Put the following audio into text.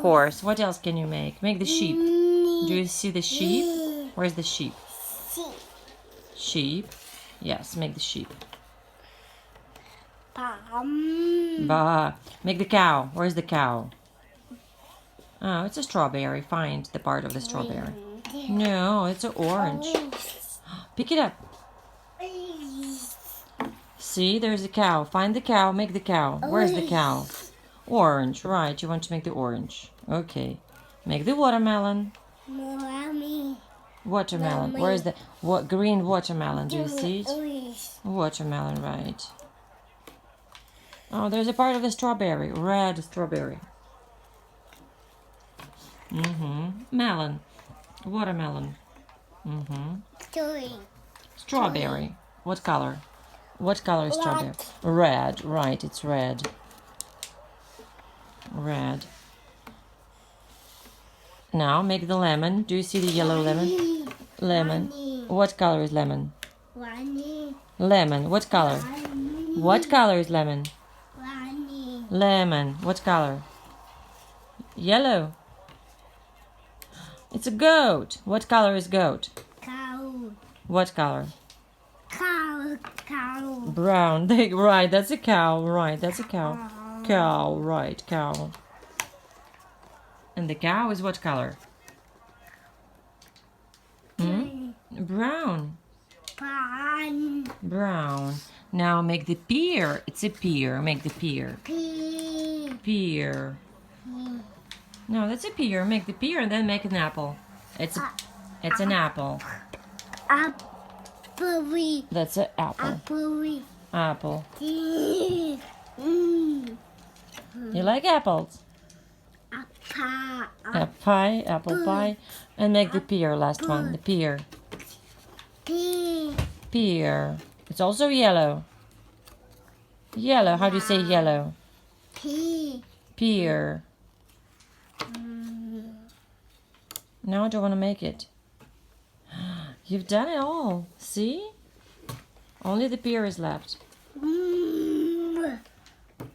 Horse. What else can you make? Make the sheep. Do you see the sheep? Where's the sheep? Sheep. Yes, make the sheep. Ba. Make the cow. Where's the cow? Oh, it's a strawberry. Find the part of the strawberry. No, it's an orange. Pick it up. See, there's a cow. Find the cow. Make the cow. Where's the cow? Orange. Right, you want to make the orange. Okay. Make the watermelon. Watermelon. Where's the green watermelon? Do you see it? Watermelon, right. Oh, there's a part of the strawberry. Red strawberry. Melon. Watermelon. Strawberry. What color? What color is strawberry? Red. Right, it's red. Red. Now make the lemon. Do you see the yellow lemon? Lemon. What color is lemon? Lemon. What color? What color is lemon? Lemon. What color? Yellow. It's a goat. What color is goat? Cow. What color? Cow. Brown. Right, that's a cow. Right, that's a cow. Cow. Right, cow. And the cow is what color? Brown. Brown. Now make the pear. It's a pear. Make the pear. Pear. No, that's a pear. Make the pear and then make an apple. It's an apple. Apple. That's an apple. Apple. Apple. You like apples? Apple pie. And make the pear, last one. The pear. Pear. It's also yellow. Yellow. How do you say yellow? Pear. Now I don't want to make it. You've done it all. See? Only the pear is left.